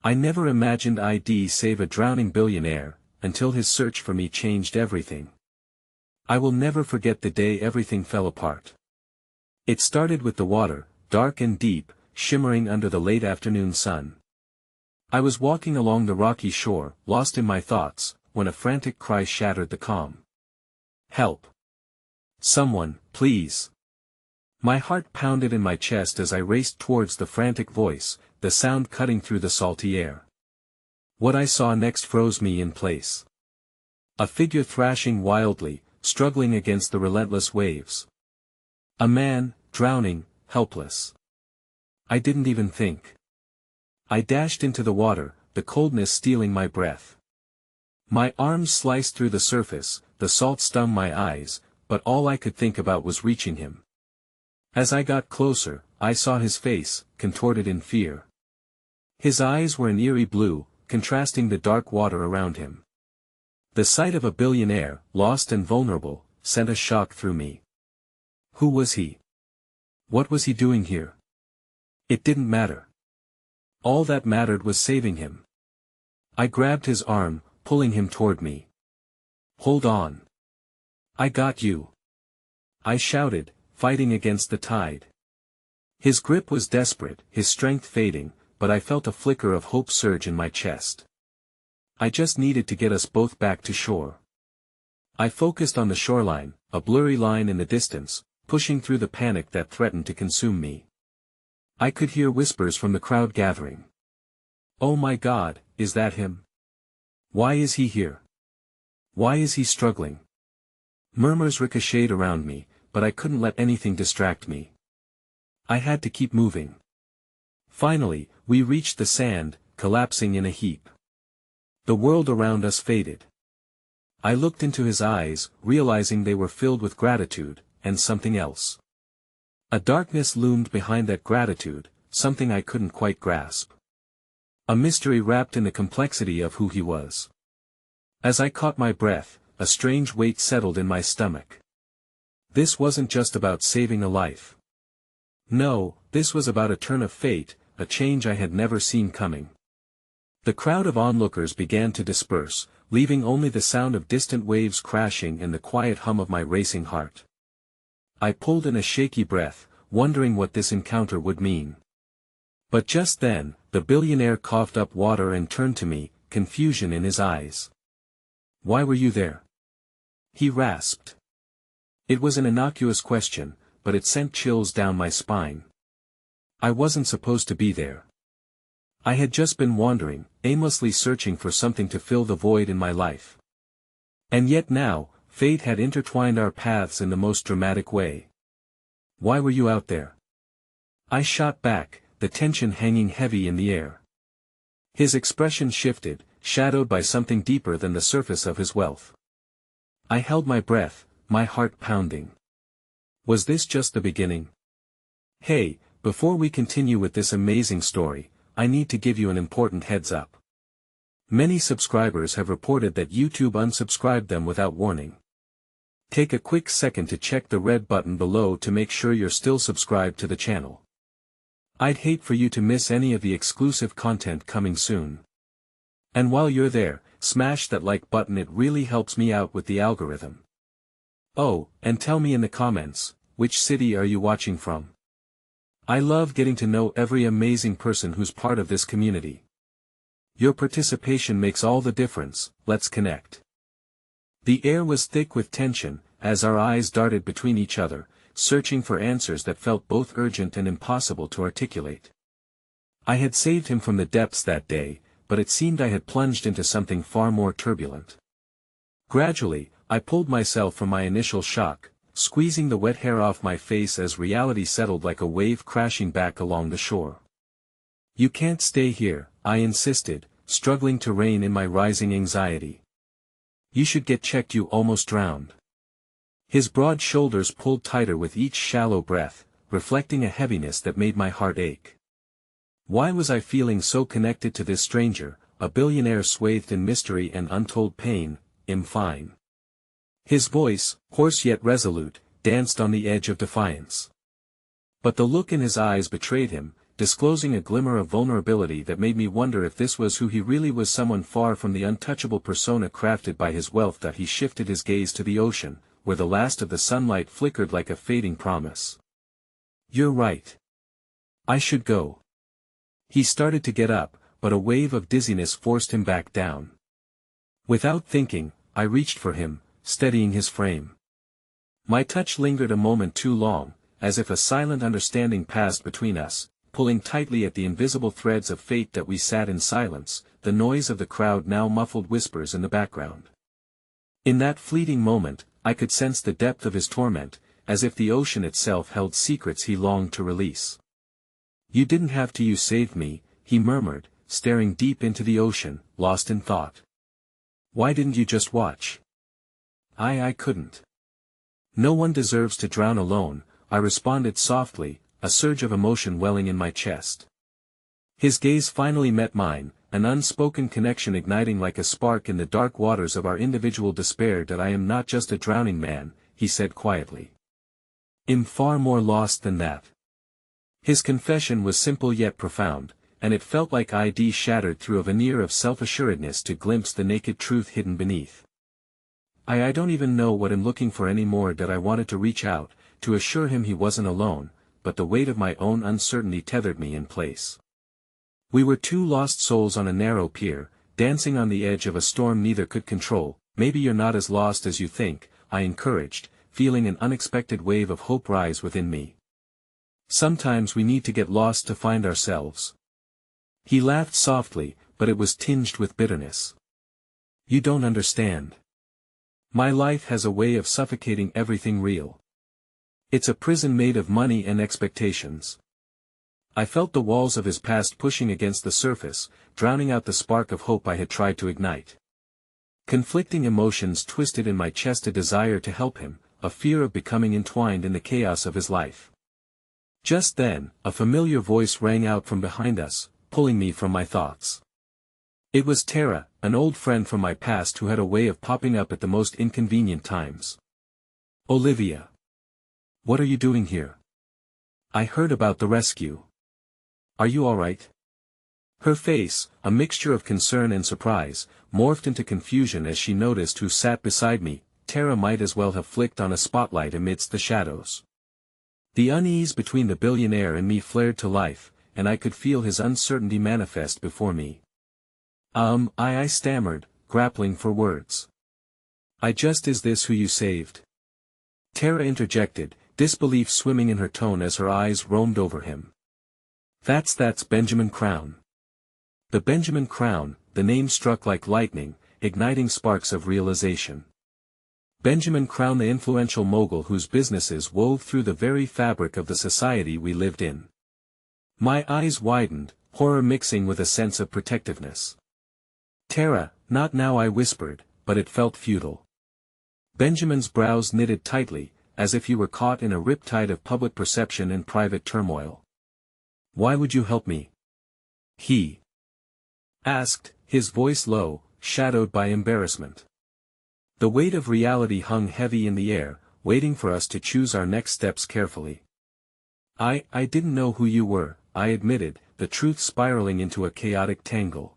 I never imagined I'd save a drowning billionaire, until his search for me changed everything. I will never forget the day everything fell apart. It started with the water, dark and deep, shimmering under the late afternoon sun. I was walking along the rocky shore, lost in my thoughts, when a frantic cry shattered the calm. Help! Someone, please! My heart pounded in my chest as I raced towards the frantic voice, the sound cutting through the salty air. What I saw next froze me in place. A figure thrashing wildly, struggling against the relentless waves. A man, drowning, helpless. I didn't even think. I dashed into the water, the coldness stealing my breath. My arms sliced through the surface, the salt stung my eyes, but all I could think about was reaching him. As I got closer, I saw his face, contorted in fear. His eyes were an eerie blue, contrasting the dark water around him. The sight of a billionaire, lost and vulnerable, sent a shock through me. Who was he? What was he doing here? It didn't matter. All that mattered was saving him. I grabbed his arm, pulling him toward me. Hold on. I got you. I shouted, fighting against the tide. His grip was desperate, his strength fading, but I felt a flicker of hope surge in my chest. I just needed to get us both back to shore. I focused on the shoreline, a blurry line in the distance, pushing through the panic that threatened to consume me. I could hear whispers from the crowd gathering. Oh my God, is that him? Why is he here? Why is he struggling? Murmurs ricocheted around me, but I couldn't let anything distract me. I had to keep moving. Finally, we reached the sand, collapsing in a heap. The world around us faded. I looked into his eyes, realizing they were filled with gratitude, and something else. A darkness loomed behind that gratitude, something I couldn't quite grasp. A mystery wrapped in the complexity of who he was. As I caught my breath, a strange weight settled in my stomach. This wasn't just about saving a life. No, this was about a turn of fate, a change I had never seen coming. The crowd of onlookers began to disperse, leaving only the sound of distant waves crashing and the quiet hum of my racing heart. I pulled in a shaky breath, wondering what this encounter would mean. But just then, the billionaire coughed up water and turned to me, confusion in his eyes. Why were you there? He rasped. It was an innocuous question, but it sent chills down my spine. I wasn't supposed to be there. I had just been wandering, aimlessly searching for something to fill the void in my life. And yet now, fate had intertwined our paths in the most dramatic way. Why were you out there? I shot back, the tension hanging heavy in the air. His expression shifted, shadowed by something deeper than the surface of his wealth. I held my breath, my heart pounding. Was this just the beginning? Hey, before we continue with this amazing story, I need to give you an important heads up. Many subscribers have reported that YouTube unsubscribed them without warning. Take a quick second to check the red button below to make sure you're still subscribed to the channel. I'd hate for you to miss any of the exclusive content coming soon. And while you're there, smash that like button, it really helps me out with the algorithm. Oh, and tell me in the comments, which city are you watching from? I love getting to know every amazing person who's part of this community. Your participation makes all the difference. Let's connect. The air was thick with tension, as our eyes darted between each other, searching for answers that felt both urgent and impossible to articulate. I had saved him from the depths that day, but it seemed I had plunged into something far more turbulent. Gradually, I pulled myself from my initial shock, squeezing the wet hair off my face as reality settled like a wave crashing back along the shore. You can't stay here, I insisted, struggling to rein in my rising anxiety. You should get checked, you almost drowned. His broad shoulders pulled tighter with each shallow breath, reflecting a heaviness that made my heart ache. Why was I feeling so connected to this stranger, a billionaire swathed in mystery and untold pain? I'm fine. His voice, hoarse yet resolute, danced on the edge of defiance. But the look in his eyes betrayed him, disclosing a glimmer of vulnerability that made me wonder if this was who he really was, someone far from the untouchable persona crafted by his wealth. That he shifted his gaze to the ocean, where the last of the sunlight flickered like a fading promise. "You're right. I should go." He started to get up, but a wave of dizziness forced him back down. Without thinking, I reached for him, steadying his frame. My touch lingered a moment too long, as if a silent understanding passed between us, pulling tightly at the invisible threads of fate. That we sat in silence, the noise of the crowd now muffled whispers in the background. In that fleeting moment, I could sense the depth of his torment, as if the ocean itself held secrets he longed to release. "You didn't have to, you saved me," he murmured, staring deep into the ocean, lost in thought. "Why didn't you just watch?" I couldn't. "No one deserves to drown alone," I responded softly, a surge of emotion welling in my chest. His gaze finally met mine, an unspoken connection igniting like a spark in the dark waters of our individual despair. "That I am not just a drowning man," he said quietly. "I'm far more lost than that." His confession was simple yet profound, and it felt like I'd shattered through a veneer of self-assuredness to glimpse the naked truth hidden beneath. I don't even know what I'm looking for anymore." That I wanted to reach out, to assure him he wasn't alone, but the weight of my own uncertainty tethered me in place. We were two lost souls on a narrow pier, dancing on the edge of a storm neither could control. "Maybe you're not as lost as you think," I encouraged, feeling an unexpected wave of hope rise within me. "Sometimes we need to get lost to find ourselves." He laughed softly, but it was tinged with bitterness. "You don't understand. My life has a way of suffocating everything real. It's a prison made of money and expectations." I felt the walls of his past pushing against the surface, drowning out the spark of hope I had tried to ignite. Conflicting emotions twisted in my chest, a desire to help him, a fear of becoming entwined in the chaos of his life. Just then, a familiar voice rang out from behind us, pulling me from my thoughts. It was Tara, an old friend from my past who had a way of popping up at the most inconvenient times. "Olivia. What are you doing here? I heard about the rescue. Are you all right?" Her face, a mixture of concern and surprise, morphed into confusion as she noticed who sat beside me. Tara might as well have flicked on a spotlight amidst the shadows. The unease between the billionaire and me flared to life, and I could feel his uncertainty manifest before me. I stammered, grappling for words. Is this who you saved?" Tara interjected, disbelief swimming in her tone as her eyes roamed over him. That's Benjamin Crown." The Benjamin Crown, the name struck like lightning, igniting sparks of realization. Benjamin Crown, the influential mogul whose businesses wove through the very fabric of the society we lived in. My eyes widened, horror mixing with a sense of protectiveness. "Tara, not now," I whispered, but it felt futile. Benjamin's brows knitted tightly, as if he were caught in a riptide of public perception and private turmoil. "Why would you help me?" he asked, his voice low, shadowed by embarrassment. The weight of reality hung heavy in the air, waiting for us to choose our next steps carefully. I didn't know who you were," I admitted, the truth spiraling into a chaotic tangle.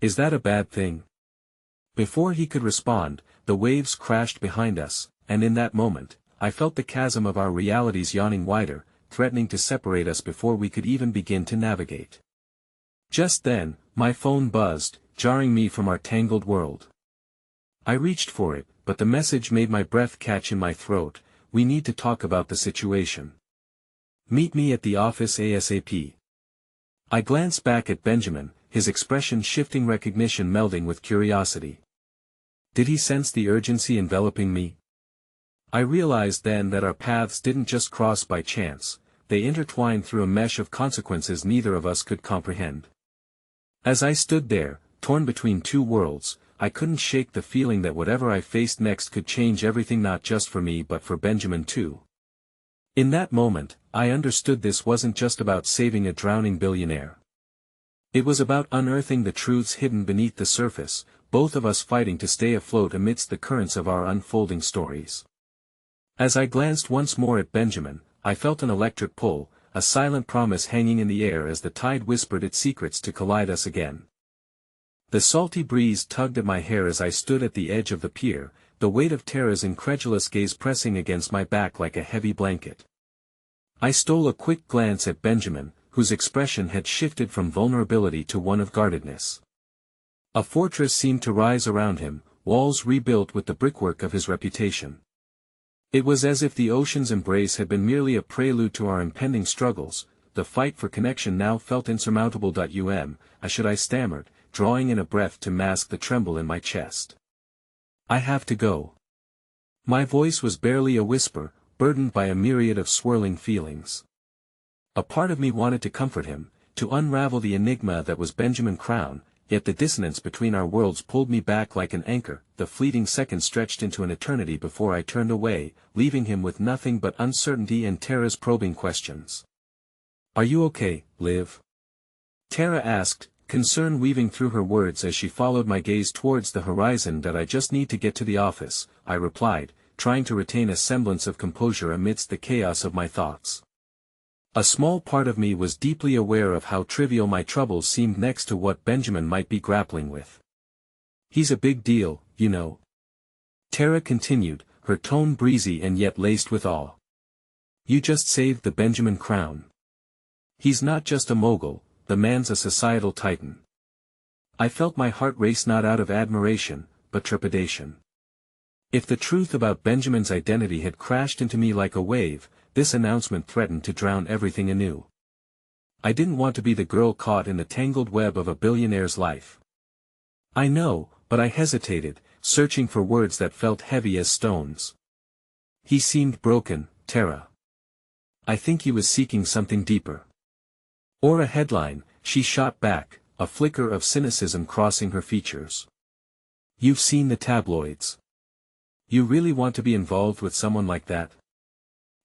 "Is that a bad thing?" Before he could respond, the waves crashed behind us, and in that moment, I felt the chasm of our realities yawning wider, threatening to separate us before we could even begin to navigate. Just then, my phone buzzed, jarring me from our tangled world. I reached for it, but the message made my breath catch in my throat. "We need to talk about the situation. Meet me at the office ASAP." I glanced back at Benjamin, his expression shifting, recognition melding with curiosity. Did he sense the urgency enveloping me? I realized then that our paths didn't just cross by chance, they intertwined through a mesh of consequences neither of us could comprehend. As I stood there, torn between two worlds, I couldn't shake the feeling that whatever I faced next could change everything, not just for me but for Benjamin too. In that moment, I understood this wasn't just about saving a drowning billionaire. It was about unearthing the truths hidden beneath the surface, both of us fighting to stay afloat amidst the currents of our unfolding stories. As I glanced once more at Benjamin, I felt an electric pull, a silent promise hanging in the air as the tide whispered its secrets to collide us again. The salty breeze tugged at my hair as I stood at the edge of the pier, the weight of Tara's incredulous gaze pressing against my back like a heavy blanket. I stole a quick glance at Benjamin, whose expression had shifted from vulnerability to one of guardedness. A fortress seemed to rise around him, walls rebuilt with the brickwork of his reputation. It was as if the ocean's embrace had been merely a prelude to our impending struggles. The fight for connection now felt insurmountable. I stammered, drawing in a breath to mask the tremble in my chest. I have to go. My voice was barely a whisper, burdened by a myriad of swirling feelings. A part of me wanted to comfort him, to unravel the enigma that was Benjamin Crown, yet the dissonance between our worlds pulled me back like an anchor. The fleeting seconds stretched into an eternity before I turned away, leaving him with nothing but uncertainty and Tara's probing questions. "Are you okay, Liv?" Tara asked, concern weaving through her words as she followed my gaze towards the horizon. "That I just need to get to the office," I replied, trying to retain a semblance of composure amidst the chaos of my thoughts. A small part of me was deeply aware of how trivial my troubles seemed next to what Benjamin might be grappling with. "He's a big deal, you know," Tara continued, her tone breezy and yet laced with awe. "You just saved the Benjamin Crown. He's not just a mogul, the man's a societal titan." I felt my heart race not out of admiration, but trepidation. If the truth about Benjamin's identity had crashed into me like a wave, this announcement threatened to drown everything anew. I didn't want to be the girl caught in the tangled web of a billionaire's life. "I know," but I hesitated, searching for words that felt heavy as stones. "He seemed broken, Tara. I think he was seeking something deeper." "Or a headline," she shot back, a flicker of cynicism crossing her features. "You've seen the tabloids. You really want to be involved with someone like that?"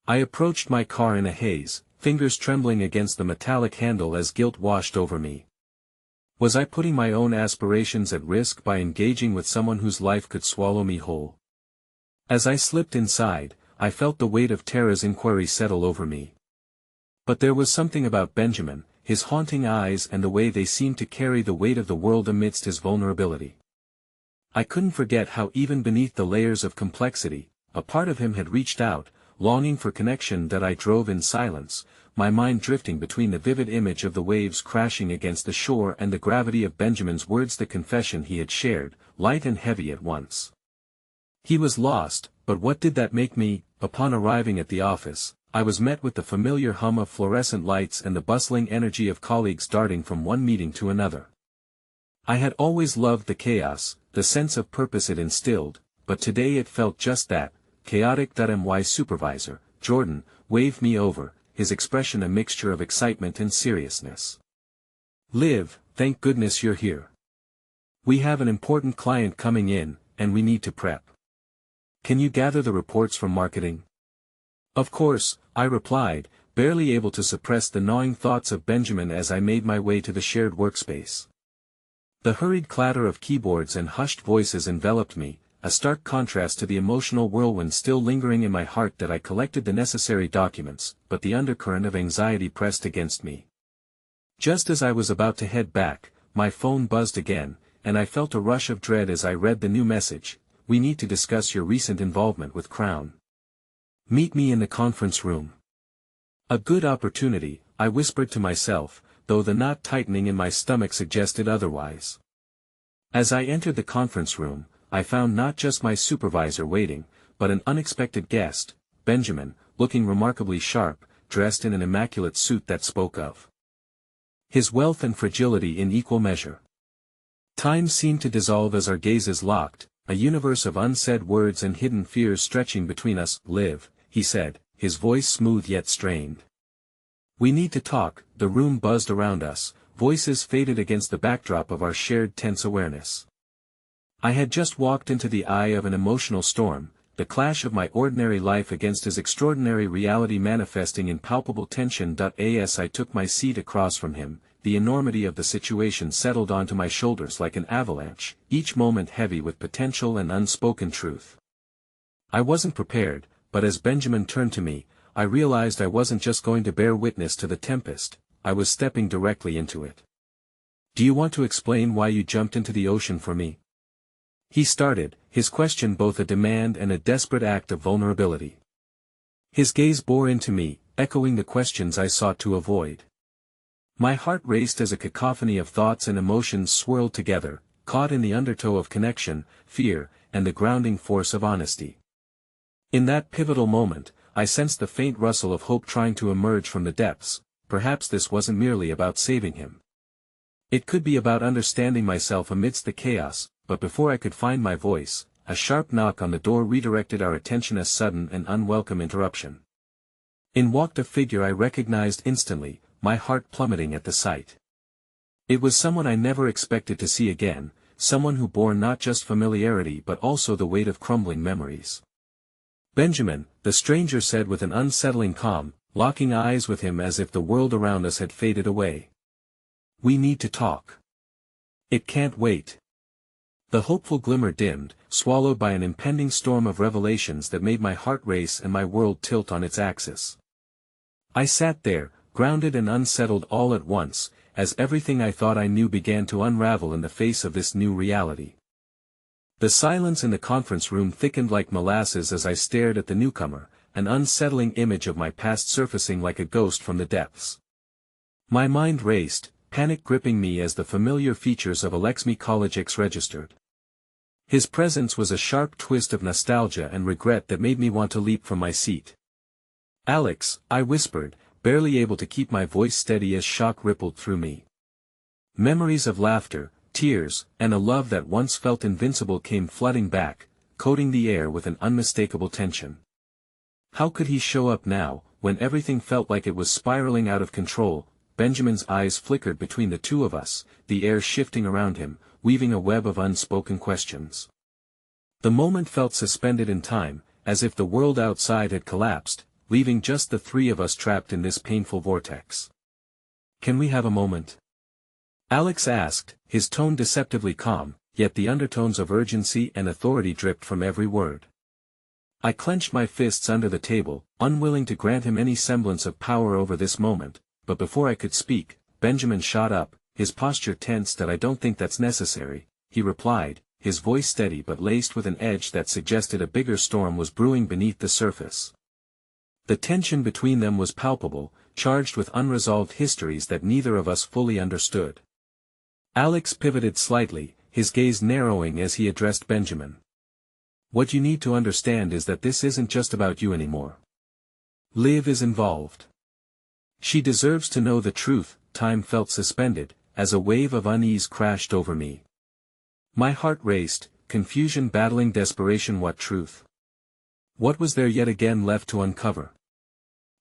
I approached my car in a haze, fingers trembling against the metallic handle as guilt washed over me. Was I putting my own aspirations at risk by engaging with someone whose life could swallow me whole? As I slipped inside, I felt the weight of Tara's inquiry settle over me. But there was something about Benjamin, his haunting eyes and the way they seemed to carry the weight of the world amidst his vulnerability. I couldn't forget how even beneath the layers of complexity, a part of him had reached out, longing for connection. That I drove in silence, my mind drifting between the vivid image of the waves crashing against the shore and the gravity of Benjamin's words, the confession he had shared, light and heavy at once. He was lost, but what did that make me? Upon arriving at the office, I was met with the familiar hum of fluorescent lights and the bustling energy of colleagues darting from one meeting to another. I had always loved the chaos, the sense of purpose it instilled, but today it felt just that, chaotic. My supervisor, Jordan, waved me over, his expression a mixture of excitement and seriousness. "Liv, thank goodness you're here. We have an important client coming in, and we need to prep. Can you gather the reports from marketing?" "Of course," I replied, barely able to suppress the gnawing thoughts of Benjamin as I made my way to the shared workspace. The hurried clatter of keyboards and hushed voices enveloped me, a stark contrast to the emotional whirlwind still lingering in my heart. That I collected the necessary documents, but the undercurrent of anxiety pressed against me. Just as I was about to head back, my phone buzzed again, and I felt a rush of dread as I read the new message: "We need to discuss your recent involvement with Crown. Meet me in the conference room." A good opportunity, I whispered to myself, though the knot tightening in my stomach suggested otherwise. As I entered the conference room, I found not just my supervisor waiting, but an unexpected guest, Benjamin, looking remarkably sharp, dressed in an immaculate suit that spoke of his wealth and fragility in equal measure. Time seemed to dissolve as our gazes locked, a universe of unsaid words and hidden fears stretching between us. "Liv," he said, his voice smooth yet strained. "We need to talk." The room buzzed around us, voices faded against the backdrop of our shared tense awareness. I had just walked into the eye of an emotional storm, the clash of my ordinary life against his extraordinary reality manifesting in palpable tension. As I took my seat across from him, the enormity of the situation settled onto my shoulders like an avalanche, each moment heavy with potential and unspoken truth. I wasn't prepared, but as Benjamin turned to me, I realized I wasn't just going to bear witness to the tempest, I was stepping directly into it. "Do you want to explain why you jumped into the ocean for me?" He started, his question both a demand and a desperate act of vulnerability. His gaze bore into me, echoing the questions I sought to avoid. My heart raced as a cacophony of thoughts and emotions swirled together, caught in the undertow of connection, fear, and the grounding force of honesty. In that pivotal moment, I sensed the faint rustle of hope trying to emerge from the depths. Perhaps this wasn't merely about saving him. It could be about understanding myself amidst the chaos, but before I could find my voice, a sharp knock on the door redirected our attention, a sudden and unwelcome interruption. In walked a figure I recognized instantly, my heart plummeting at the sight. It was someone I never expected to see again, someone who bore not just familiarity but also the weight of crumbling memories. "Benjamin," the stranger said with an unsettling calm, locking eyes with him as if the world around us had faded away. "We need to talk. It can't wait." The hopeful glimmer dimmed, swallowed by an impending storm of revelations that made my heart race and my world tilt on its axis. I sat there, grounded and unsettled all at once, as everything I thought I knew began to unravel in the face of this new reality. The silence in the conference room thickened like molasses as I stared at the newcomer, an unsettling image of my past surfacing like a ghost from the depths. My mind raced, panic gripping me as the familiar features of Alexmi College X registered. His presence was a sharp twist of nostalgia and regret that made me want to leap from my seat. "Alex," I whispered, barely able to keep my voice steady as shock rippled through me. Memories of laughter, tears, and a love that once felt invincible came flooding back, coating the air with an unmistakable tension. How could he show up now, when everything felt like it was spiraling out of control? Benjamin's eyes flickered between the two of us, the air shifting around him, weaving a web of unspoken questions. The moment felt suspended in time, as if the world outside had collapsed, leaving just the three of us trapped in this painful vortex. "Can we have a moment?" Alex asked, his tone deceptively calm, yet the undertones of urgency and authority dripped from every word. I clenched my fists under the table, unwilling to grant him any semblance of power over this moment, but before I could speak, Benjamin shot up, his posture tense. "That I don't think that's necessary," he replied, his voice steady but laced with an edge that suggested a bigger storm was brewing beneath the surface. The tension between them was palpable, charged with unresolved histories that neither of us fully understood. Alex pivoted slightly, his gaze narrowing as he addressed Benjamin. "What you need to understand is that this isn't just about you anymore. Liv is involved. She deserves to know the truth." Time felt suspended, as a wave of unease crashed over me. My heart raced, confusion battling desperation. What truth? What was there yet again left to uncover?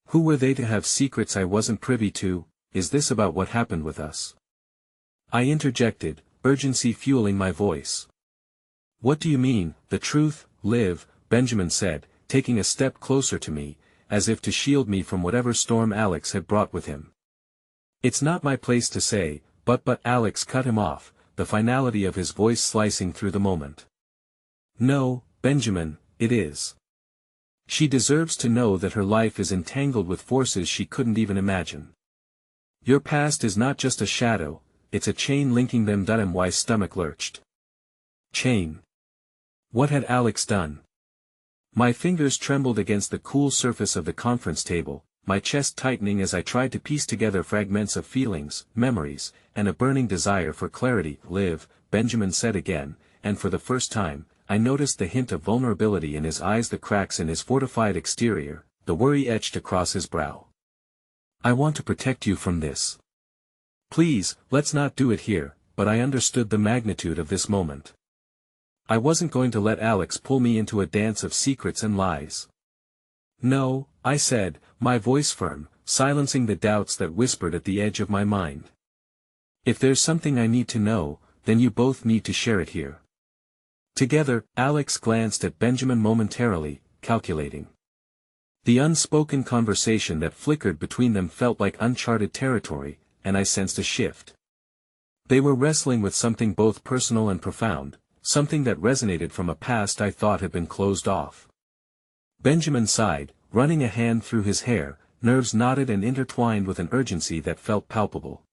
Who were they to have secrets I wasn't privy to? Is this about what happened with us? I interjected, urgency fueling my voice. "What do you mean, the truth, Liv?" Benjamin said, taking a step closer to me, as if to shield me from whatever storm Alex had brought with him. "It's not my place to say, but Alex cut him off, the finality of his voice slicing through the moment. "No, Benjamin, it is. She deserves to know that her life is entangled with forces she couldn't even imagine. Your past is not just a shadow, it's a chain linking them." My stomach lurched. Chain. What had Alex done? My fingers trembled against the cool surface of the conference table, my chest tightening as I tried to piece together fragments of feelings, memories, and a burning desire for clarity. "Liv," Benjamin said again, and for the first time, I noticed the hint of vulnerability in his eyes, the cracks in his fortified exterior, the worry etched across his brow. "I want to protect you from this. Please, let's not do it here." But I understood the magnitude of this moment. I wasn't going to let Alex pull me into a dance of secrets and lies. "No," I said, my voice firm, silencing the doubts that whispered at the edge of my mind. "If there's something I need to know, then you both need to share it here." Together, Alex glanced at Benjamin momentarily, calculating. The unspoken conversation that flickered between them felt like uncharted territory, and I sensed a shift. They were wrestling with something both personal and profound, something that resonated from a past I thought had been closed off. Benjamin sighed, running a hand through his hair, nerves knotted and intertwined with an urgency that felt palpable.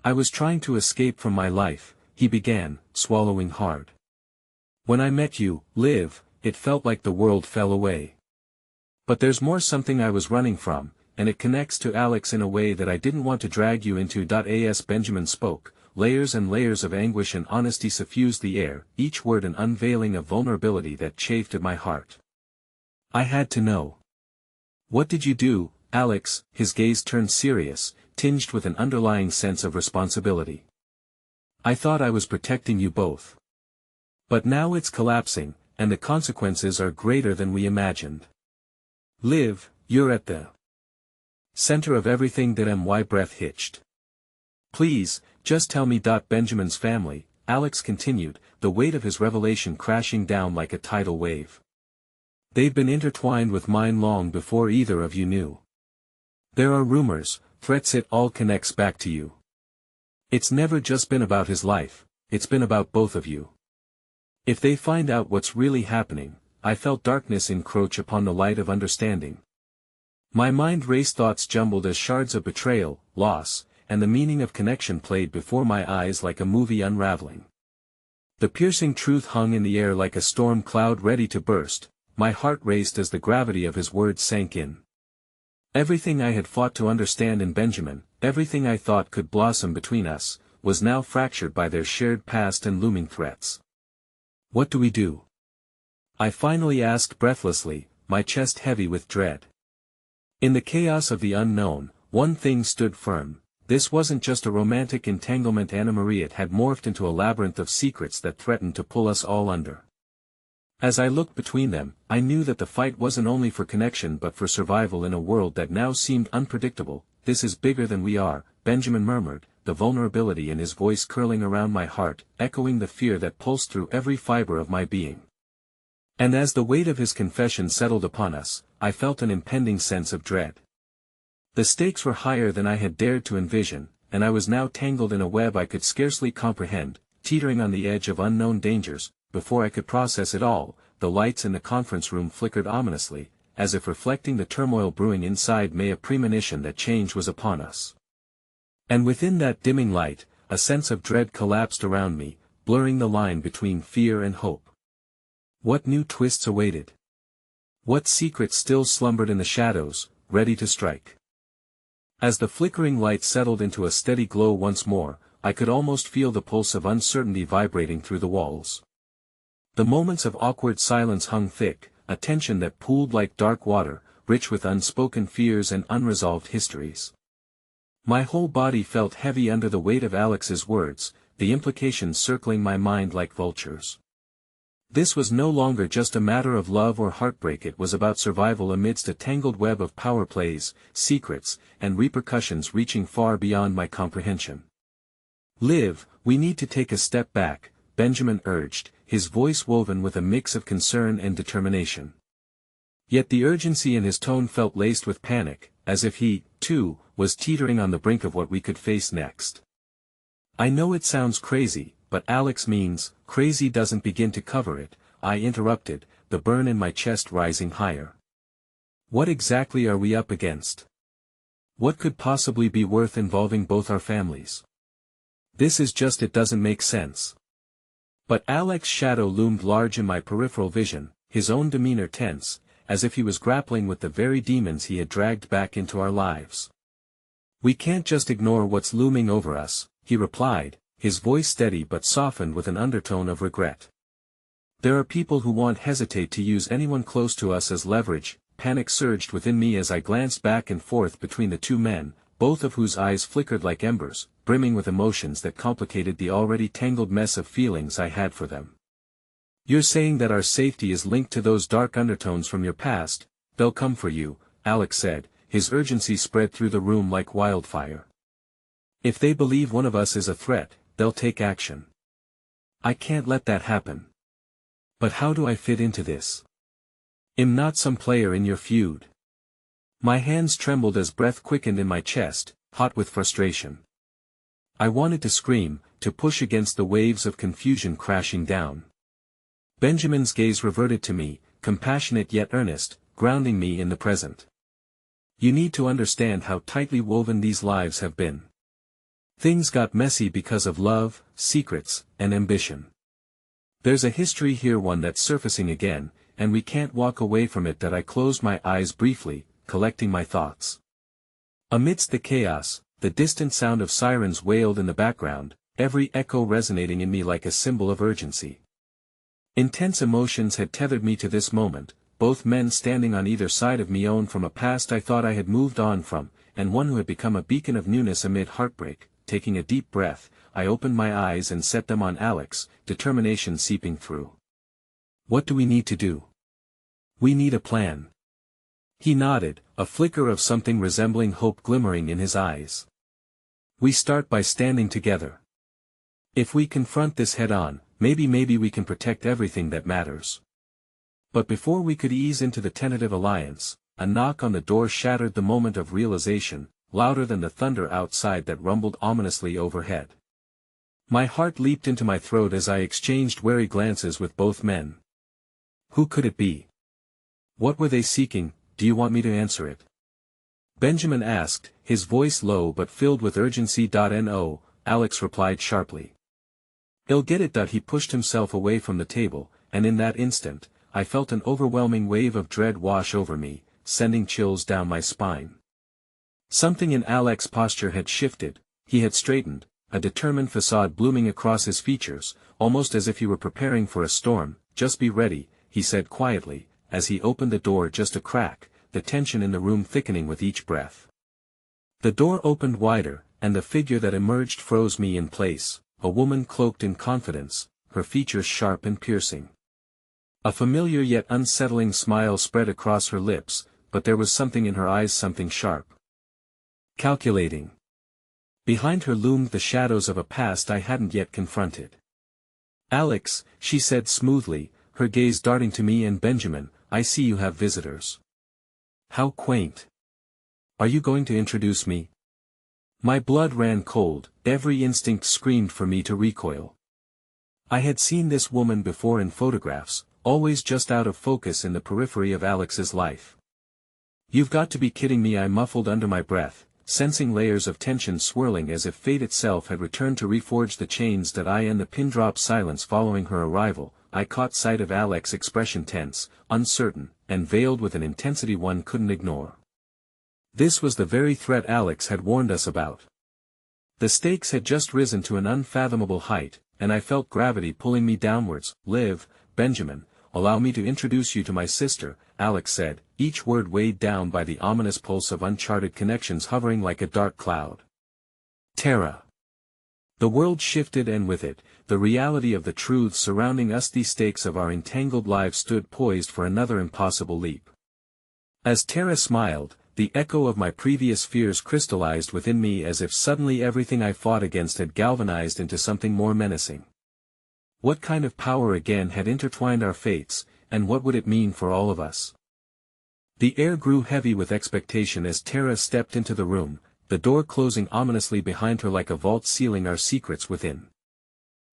"I was trying to escape from my life," he began, swallowing hard. "When I met you, Liv, it felt like the world fell away. But there's something I was running from, and it connects to Alex in a way that I didn't want to drag you into. As Benjamin spoke, layers and layers of anguish and honesty suffused the air, each word an unveiling of vulnerability that chafed at my heart. I had to know. "What did you do, Alex?" His gaze turned serious, tinged with an underlying sense of responsibility. "I thought I was protecting you both. But now it's collapsing, and the consequences are greater than we imagined. Liv, you're at the center of everything. My breath hitched. "Please, just tell me." Benjamin's family, Alex continued, the weight of his revelation crashing down like a tidal wave. "They've been intertwined with mine long before either of you knew. There are rumors, threats, it all connects back to you. It's never just been about his life, it's been about both of you. If they find out what's really happening," I felt darkness encroach upon the light of understanding. My mind raced, thoughts jumbled as shards of betrayal, loss, and the meaning of connection played before my eyes like a movie unraveling. The piercing truth hung in the air like a storm cloud ready to burst. My heart raced as the gravity of his words sank in. Everything I had fought to understand in Benjamin, everything I thought could blossom between us, was now fractured by their shared past and looming threats. "What do we do?" I finally asked breathlessly, my chest heavy with dread. In the chaos of the unknown, one thing stood firm: this wasn't just a romantic entanglement. Anna Marie, it had morphed into a labyrinth of secrets that threatened to pull us all under. As I looked between them, I knew that the fight wasn't only for connection but for survival in a world that now seemed unpredictable. "This is bigger than we are," Benjamin murmured, the vulnerability in his voice curling around my heart, echoing the fear that pulsed through every fiber of my being. And as the weight of his confession settled upon us, I felt an impending sense of dread. The stakes were higher than I had dared to envision, and I was now tangled in a web I could scarcely comprehend, teetering on the edge of unknown dangers. Before I could process it all, the lights in the conference room flickered ominously, as if reflecting the turmoil brewing inside me, a premonition that change was upon us. And within that dimming light, a sense of dread collapsed around me, blurring the line between fear and hope. What new twists awaited? What secrets still slumbered in the shadows, ready to strike? As the flickering light settled into a steady glow once more, I could almost feel the pulse of uncertainty vibrating through the walls. The moments of awkward silence hung thick, a tension that pooled like dark water, rich with unspoken fears and unresolved histories. My whole body felt heavy under the weight of Alex's words, the implications circling my mind like vultures. This was no longer just a matter of love or heartbreak, it was about survival amidst a tangled web of power plays, secrets, and repercussions reaching far beyond my comprehension. "Liv, we need to take a step back," Benjamin urged, his voice woven with a mix of concern and determination. Yet the urgency in his tone felt laced with panic, as if he, too, was teetering on the brink of what we could face next. "I know it sounds crazy, but Alex means." "Crazy doesn't begin to cover it," I interrupted, the burn in my chest rising higher. "What exactly are we up against? What could possibly be worth involving both our families? This is just, it doesn't make sense." But Alex's shadow loomed large in my peripheral vision, his own demeanor tense, as if he was grappling with the very demons he had dragged back into our lives. "We can't just ignore what's looming over us," he replied, his voice steady but softened with an undertone of regret. "There are people who won't hesitate to use anyone close to us as leverage." Panic surged within me as I glanced back and forth between the two men, both of whose eyes flickered like embers, brimming with emotions that complicated the already tangled mess of feelings I had for them. "You're saying that our safety is linked to those dark undertones from your past? They'll come for you," Alex said, his urgency spread through the room like wildfire. "If they believe one of us is a threat, they'll take action. I can't let that happen. But how do I fit into this? I'm not some player in your feud." My hands trembled as breath quickened in my chest, hot with frustration. I wanted to scream, to push against the waves of confusion crashing down. Benjamin's gaze reverted to me, compassionate yet earnest, grounding me in the present. You need to understand how tightly woven these lives have been. Things got messy because of love, secrets, and ambition. There's a history here, one that's surfacing again, and we can't walk away from it. That I closed my eyes briefly, collecting my thoughts. Amidst the chaos, the distant sound of sirens wailed in the background, every echo resonating in me like a symbol of urgency. Intense emotions had tethered me to this moment, both men standing on either side of me, owned from a past I thought I had moved on from, and one who had become a beacon of newness amid heartbreak. Taking a deep breath, I opened my eyes and set them on Alex, determination seeping through. What do we need to do? We need a plan. He nodded, a flicker of something resembling hope glimmering in his eyes. We start by standing together. If we confront this head-on, maybe we can protect everything that matters. But before we could ease into the tentative alliance, a knock on the door shattered the moment of realization, louder than the thunder outside that rumbled ominously overhead. My heart leaped into my throat as I exchanged wary glances with both men. Who could it be? What were they seeking? Do you want me to answer it? Benjamin asked, his voice low but filled with urgency. No, Alex replied sharply. He'll get it. He pushed himself away from the table, and in that instant, I felt an overwhelming wave of dread wash over me, sending chills down my spine. Something in Alex's posture had shifted, he had straightened, a determined facade blooming across his features, almost as if he were preparing for a storm. Just be ready, he said quietly, as he opened the door just a crack, the tension in the room thickening with each breath. The door opened wider, and the figure that emerged froze me in place, a woman cloaked in confidence, her features sharp and piercing. A familiar yet unsettling smile spread across her lips, but there was something in her eyes, something sharp. Calculating. Behind her loomed the shadows of a past I hadn't yet confronted. Alex, she said smoothly, her gaze darting to me and Benjamin, I see you have visitors. How quaint. Are you going to introduce me? My blood ran cold, every instinct screamed for me to recoil. I had seen this woman before in photographs, always just out of focus in the periphery of Alex's life. You've got to be kidding me, I muffled under my breath, sensing layers of tension swirling as if fate itself had returned to reforge the chains that I and the pin-drop silence following her arrival. I caught sight of Alex's expression, tense, uncertain, and veiled with an intensity one couldn't ignore. This was the very threat Alex had warned us about. The stakes had just risen to an unfathomable height, and I felt gravity pulling me downwards. Liv, Benjamin, allow me to introduce you to my sister, Alex said, each word weighed down by the ominous pulse of uncharted connections hovering like a dark cloud. Tara. The world shifted, and with it, the reality of the truths surrounding us. The stakes of our entangled lives stood poised for another impossible leap. As Tara smiled, the echo of my previous fears crystallized within me, as if suddenly everything I fought against had galvanized into something more menacing. What kind of power again had intertwined our fates, and what would it mean for all of us? The air grew heavy with expectation as Tara stepped into the room, the door closing ominously behind her like a vault, sealing our secrets within.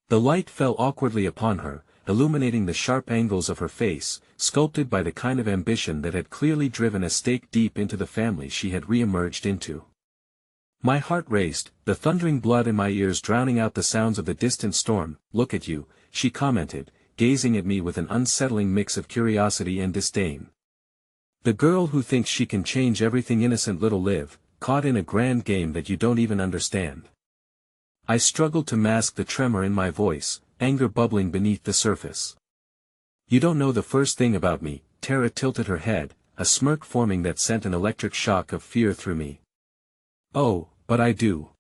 The light fell awkwardly upon her, illuminating the sharp angles of her face, sculpted by the kind of ambition that had clearly driven a stake deep into the family she had re-emerged into. My heart raced, the thundering blood in my ears drowning out the sounds of the distant storm. Look at you, she commented, gazing at me with an unsettling mix of curiosity and disdain. The girl who thinks she can change everything. Innocent little Liv, caught in a grand game that you don't even understand. I struggled to mask the tremor in my voice, anger bubbling beneath the surface. You don't know the first thing about me. Tara tilted her head, a smirk forming that sent an electric shock of fear through me. Oh, but I do.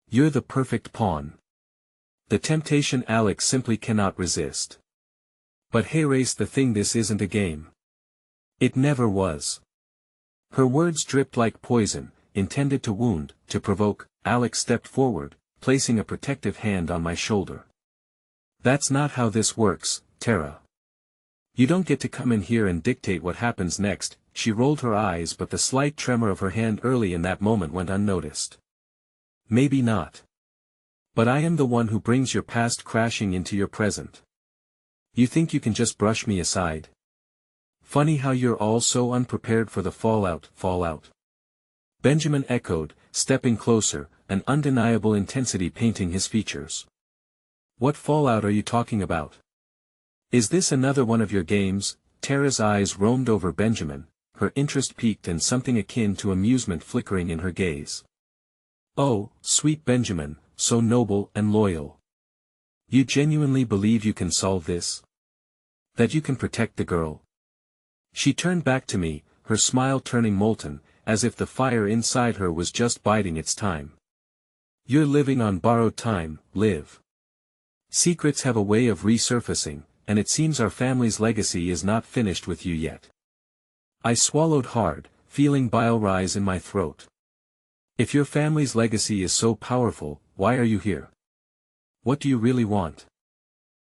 You're the perfect pawn. The temptation Alex simply cannot resist. But hey, race the thing, this isn't a game. It never was. Her words dripped like poison, intended to wound, to provoke. Alex stepped forward, placing a protective hand on my shoulder. That's not how this works, Tara. You don't get to come in here and dictate what happens next. She rolled her eyes, but the slight tremor of her hand early in that moment went unnoticed. Maybe not. But I am the one who brings your past crashing into your present. You think you can just brush me aside? Funny how you're all so unprepared for the fallout. Benjamin echoed, stepping closer, an undeniable intensity painting his features. What fallout are you talking about? Is this another one of your games? Tara's eyes roamed over Benjamin, her interest piqued and something akin to amusement flickering in her gaze. Oh, sweet Benjamin, so noble and loyal. You genuinely believe you can solve this? That you can protect the girl? She turned back to me, her smile turning molten, as if the fire inside her was just biding its time. You're living on borrowed time, Liv. Secrets have a way of resurfacing, and it seems our family's legacy is not finished with you yet. I swallowed hard, feeling bile rise in my throat. If your family's legacy is so powerful, why are you here? What do you really want?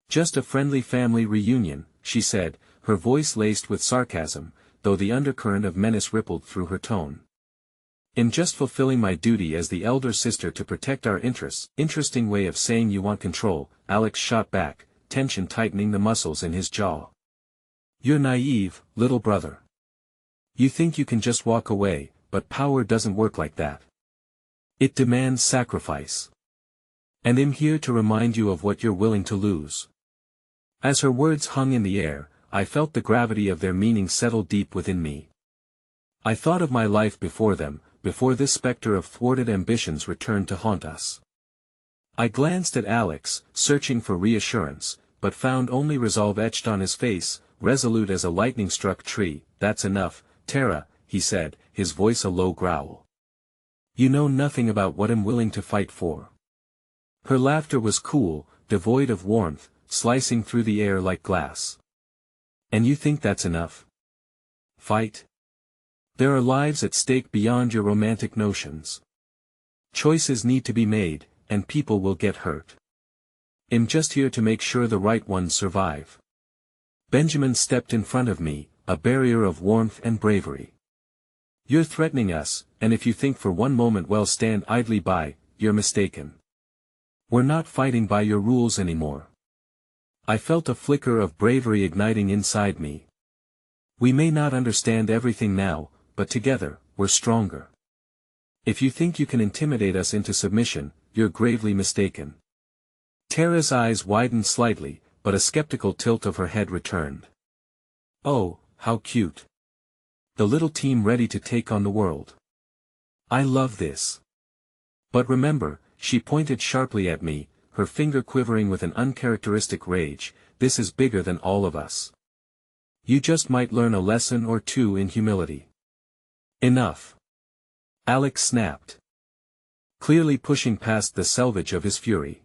Just a friendly family reunion, she said, her voice laced with sarcasm, though the undercurrent of menace rippled through her tone. I'm just fulfilling my duty as the elder sister to protect our interests. Interesting way of saying you want control, Alex shot back, tension tightening the muscles in his jaw. You're naive, little brother. You think you can just walk away, but power doesn't work like that. It demands sacrifice. And I'm here to remind you of what you're willing to lose. As her words hung in the air, I felt the gravity of their meaning settle deep within me. I thought of my life before them, before this specter of thwarted ambitions returned to haunt us. I glanced at Alex, searching for reassurance, but found only resolve etched on his face, resolute as a lightning-struck tree. That's enough, Tara, he said, his voice a low growl. You know nothing about what I'm willing to fight for. Her laughter was cool, devoid of warmth, slicing through the air like glass. And you think that's enough? Fight? There are lives at stake beyond your romantic notions. Choices need to be made, and people will get hurt. I'm just here to make sure the right ones survive. Benjamin stepped in front of me, a barrier of warmth and bravery. You're threatening us, and if you think for one moment we'll stand idly by, you're mistaken. We're not fighting by your rules anymore. I felt a flicker of bravery igniting inside me. We may not understand everything now, but together, we're stronger. If you think you can intimidate us into submission, you're gravely mistaken. Tara's eyes widened slightly, but a skeptical tilt of her head returned. Oh, how cute. The little team ready to take on the world. I love this. But remember, she pointed sharply at me, her finger quivering with an uncharacteristic rage, this is bigger than all of us. You just might learn a lesson or two in humility. Enough. Alex snapped. Clearly pushing past the selvage of his fury.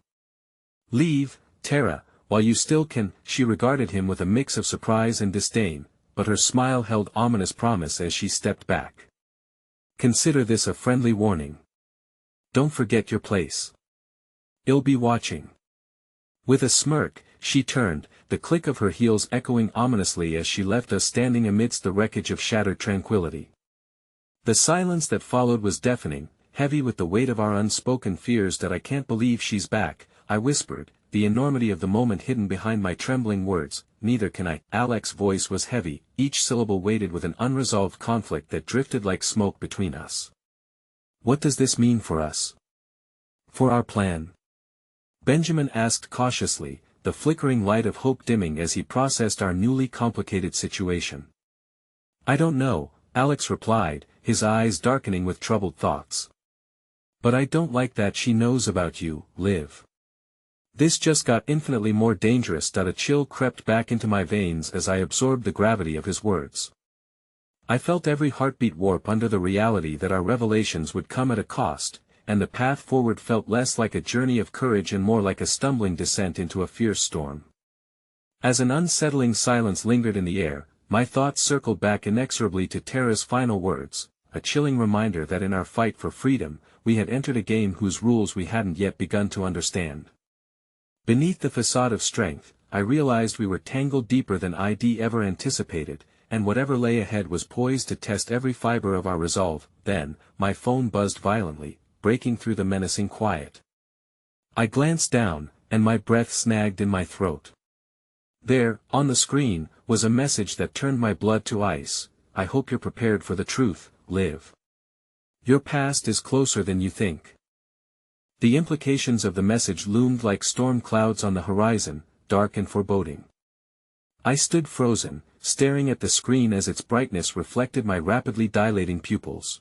Leave, Tara, while you still can. She regarded him with a mix of surprise and disdain, but her smile held ominous promise as she stepped back. Consider this a friendly warning. Don't forget your place. I'll be watching. With a smirk, she turned, the click of her heels echoing ominously as she left us standing amidst the wreckage of shattered tranquility. The silence that followed was deafening, heavy with the weight of our unspoken fears. That I can't believe she's back, I whispered, the enormity of the moment hidden behind my trembling words. Neither can I. Alex's voice was heavy, each syllable weighted with an unresolved conflict that drifted like smoke between us. What does this mean for us? For our plan? Benjamin asked cautiously, the flickering light of hope dimming as he processed our newly complicated situation. I don't know, Alex replied, his eyes darkening with troubled thoughts. But I don't like that she knows about you, Liv. This just got infinitely more dangerous. A chill crept back into my veins as I absorbed the gravity of his words. I felt every heartbeat warp under the reality that our revelations would come at a cost, and the path forward felt less like a journey of courage and more like a stumbling descent into a fierce storm. As an unsettling silence lingered in the air, my thoughts circled back inexorably to Tara's final words, a chilling reminder that in our fight for freedom, we had entered a game whose rules we hadn't yet begun to understand. Beneath the facade of strength, I realized we were tangled deeper than I'd ever anticipated, and whatever lay ahead was poised to test every fiber of our resolve. Then, my phone buzzed violently, breaking through the menacing quiet. I glanced down, and my breath snagged in my throat. There, on the screen, was a message that turned my blood to ice. I hope you're prepared for the truth, Liv. Your past is closer than you think. The implications of the message loomed like storm clouds on the horizon, dark and foreboding. I stood frozen, staring at the screen as its brightness reflected my rapidly dilating pupils.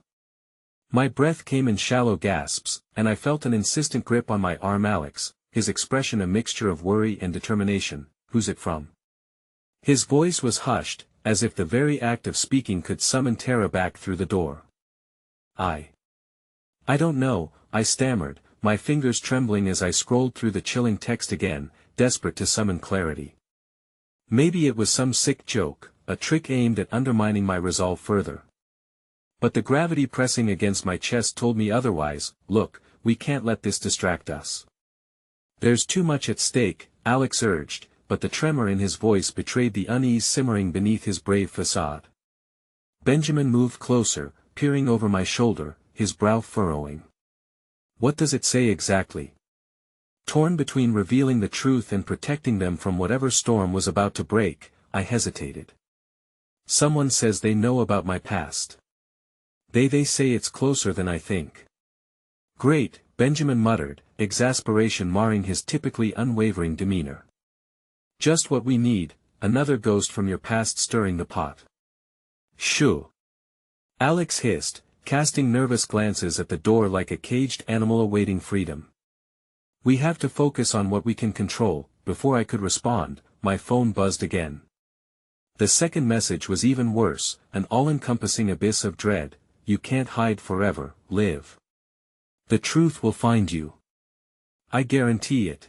My breath came in shallow gasps, and I felt an insistent grip on my arm. Alex, his expression a mixture of worry and determination. Who's it from? His voice was hushed, as if the very act of speaking could summon Tara back through the door. I don't know, I stammered, my fingers trembling as I scrolled through the chilling text again, desperate to summon clarity. Maybe it was some sick joke, a trick aimed at undermining my resolve further. But the gravity pressing against my chest told me otherwise. Look, we can't let this distract us. There's too much at stake, Alex urged, but the tremor in his voice betrayed the unease simmering beneath his brave facade. Benjamin moved closer, peering over my shoulder, his brow furrowing. What does it say exactly? Torn between revealing the truth and protecting them from whatever storm was about to break, I hesitated. Someone says they know about my past. They say it's closer than I think. Great, Benjamin muttered, exasperation marring his typically unwavering demeanor. Just what we need, another ghost from your past stirring the pot. Shoo! Alex hissed, casting nervous glances at the door like a caged animal awaiting freedom. We have to focus on what we can control. Before I could respond, my phone buzzed again. The second message was even worse, an all-encompassing abyss of dread. You can't hide forever, Liv. The truth will find you. I guarantee it.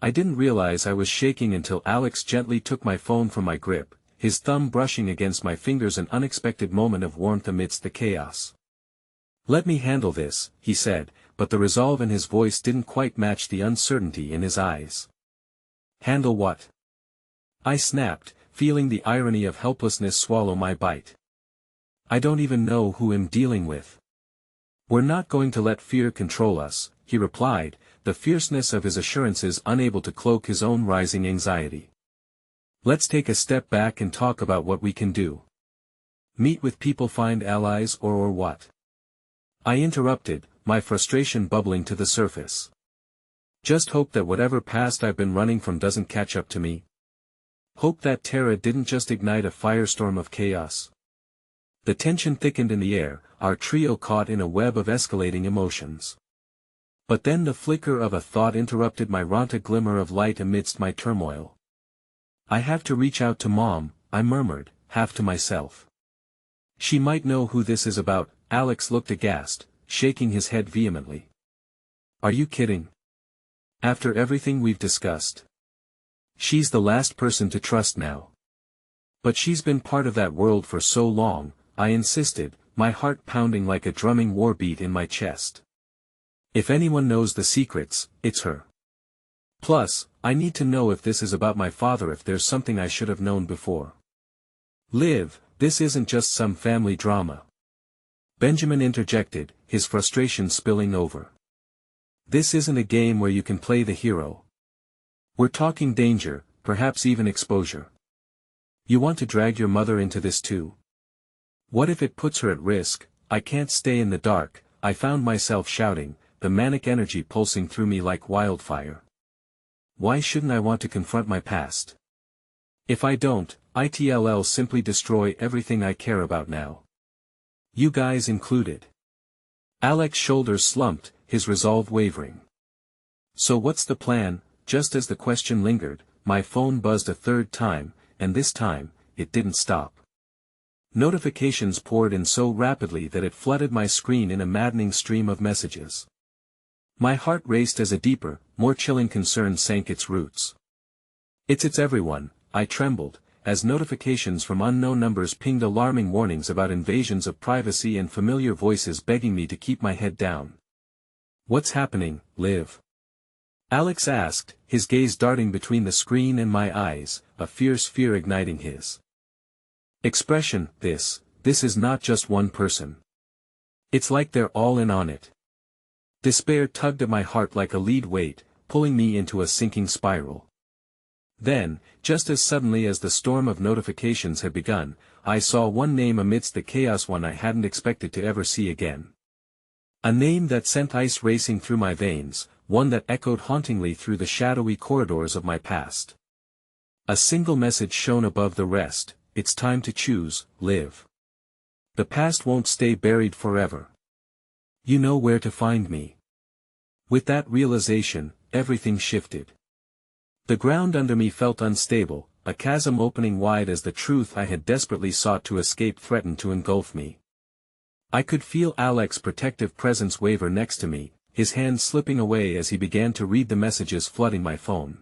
I didn't realize I was shaking until Alex gently took my phone from my grip, his thumb brushing against my fingers, an unexpected moment of warmth amidst the chaos. Let me handle this, he said, but the resolve in his voice didn't quite match the uncertainty in his eyes. Handle what? I snapped, feeling the irony of helplessness swallow my bite. I don't even know who I'm dealing with. We're not going to let fear control us, he replied, the fierceness of his assurances unable to cloak his own rising anxiety. Let's take a step back and talk about what we can do. Meet with people, find allies, or what? I interrupted, my frustration bubbling to the surface. Just hope that whatever past I've been running from doesn't catch up to me. Hope that Tara didn't just ignite a firestorm of chaos. The tension thickened in the air, our trio caught in a web of escalating emotions. But then the flicker of a thought interrupted my raunch glimmer of light amidst my turmoil. I have to reach out to Mom, I murmured, half to myself. She might know who this is about. Alex looked aghast, shaking his head vehemently. Are you kidding? After everything we've discussed? She's the last person to trust now. But she's been part of that world for so long, I insisted, my heart pounding like a drumming war beat in my chest. If anyone knows the secrets, it's her. Plus, I need to know if this is about my father, if there's something I should have known before. Liv, this isn't just some family drama. Benjamin interjected, his frustration spilling over. This isn't a game where you can play the hero. We're talking danger, perhaps even exposure. You want to drag your mother into this too? What if it puts her at risk? I can't stay in the dark, I found myself shouting, the manic energy pulsing through me like wildfire. Why shouldn't I want to confront my past? If I don't, it'll simply destroy everything I care about now. You guys included. Alex's shoulders slumped, his resolve wavering. So what's the plan? Just as the question lingered, my phone buzzed a third time, and this time, it didn't stop. Notifications poured in so rapidly that it flooded my screen in a maddening stream of messages. My heart raced as a deeper, more chilling concern sank its roots. It's everyone, I trembled, as notifications from unknown numbers pinged alarming warnings about invasions of privacy and familiar voices begging me to keep my head down. What's happening, Liv? Alex asked, his gaze darting between the screen and my eyes, a fierce fear igniting his expression. This is not just one person. It's like they're all in on it. Despair tugged at my heart like a lead weight, pulling me into a sinking spiral. Then, just as suddenly as the storm of notifications had begun, I saw one name amidst the chaos, one I hadn't expected to ever see again. A name that sent ice racing through my veins, one that echoed hauntingly through the shadowy corridors of my past. A single message shone above the rest: it's time to choose, live. The past won't stay buried forever. You know where to find me. With that realization, everything shifted. The ground under me felt unstable, a chasm opening wide as the truth I had desperately sought to escape threatened to engulf me. I could feel Alex's protective presence waver next to me, his hand slipping away as he began to read the messages flooding my phone.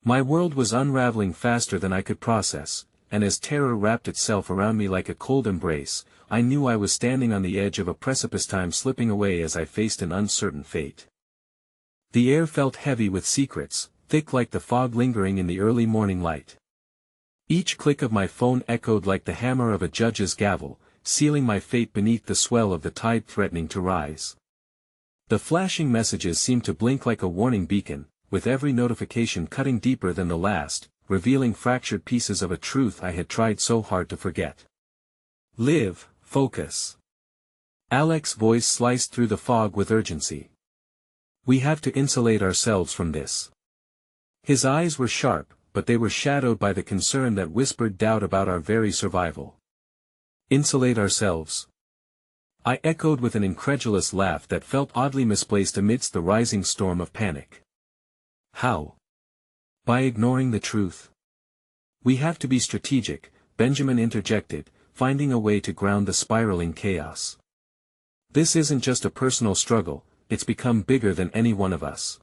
My world was unraveling faster than I could process, and as terror wrapped itself around me like a cold embrace, I knew I was standing on the edge of a precipice, time slipping away as I faced an uncertain fate. The air felt heavy with secrets, thick like the fog lingering in the early morning light. Each click of my phone echoed like the hammer of a judge's gavel, sealing my fate beneath the swell of the tide threatening to rise. The flashing messages seemed to blink like a warning beacon, with every notification cutting deeper than the last, revealing fractured pieces of a truth I had tried so hard to forget. Live, focus. Alex's voice sliced through the fog with urgency. We have to insulate ourselves from this. His eyes were sharp, but they were shadowed by the concern that whispered doubt about our very survival. Insulate ourselves? I echoed with an incredulous laugh that felt oddly misplaced amidst the rising storm of panic. How? By ignoring the truth. We have to be strategic, Benjamin interjected, finding a way to ground the spiraling chaos. This isn't just a personal struggle, it's become bigger than any one of us.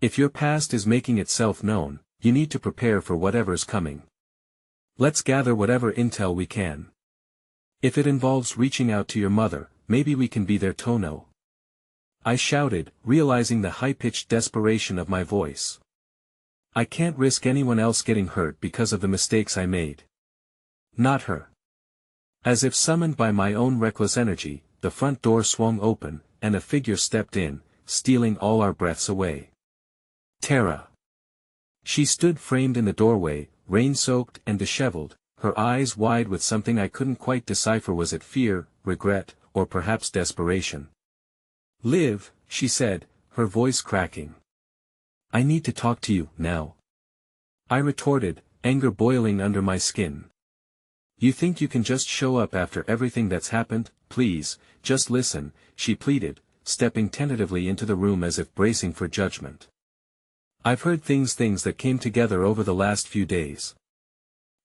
If your past is making itself known, you need to prepare for whatever's coming. Let's gather whatever intel we can. If it involves reaching out to your mother, maybe we can be their Tono. I shouted, realizing the high-pitched desperation of my voice. I can't risk anyone else getting hurt because of the mistakes I made. Not her. As if summoned by my own reckless energy, the front door swung open, and a figure stepped in, stealing all our breaths away. Tara. She stood framed in the doorway, rain-soaked and disheveled, her eyes wide with something I couldn't quite decipher. Was it fear, regret, or perhaps desperation? Liv, she said, her voice cracking. I need to talk to you, now. I retorted, anger boiling under my skin. You think you can just show up after everything that's happened? Please, just listen, she pleaded, stepping tentatively into the room as if bracing for judgment. I've heard things that came together over the last few days.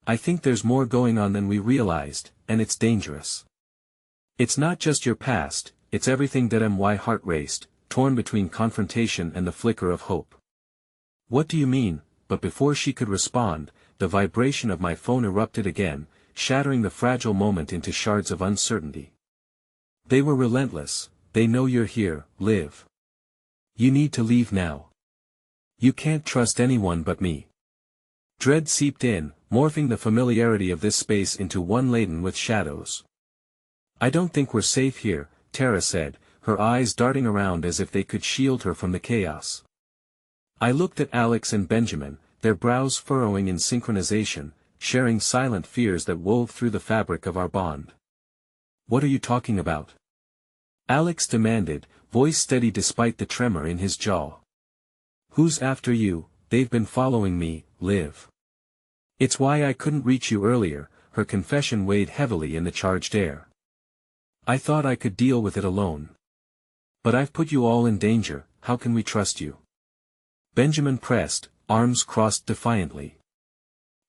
I think there's more going on than we realized, and it's dangerous. It's not just your past, it's everything that my heart raced, torn between confrontation and the flicker of hope. What do you mean? But before she could respond, the vibration of my phone erupted again, shattering the fragile moment into shards of uncertainty. They were relentless. They know you're here, Liv. You need to leave now. You can't trust anyone but me. Dread seeped in, morphing the familiarity of this space into one laden with shadows. I don't think we're safe here, Tara said, her eyes darting around as if they could shield her from the chaos. I looked at Alex and Benjamin, their brows furrowing in synchronization, sharing silent fears that wove through the fabric of our bond. What are you talking about? Alex demanded, voice steady despite the tremor in his jaw. Who's after you? They've been following me, Liv. It's why I couldn't reach you earlier. Her confession weighed heavily in the charged air. I thought I could deal with it alone. But I've put you all in danger. How can we trust you? Benjamin pressed, arms crossed defiantly.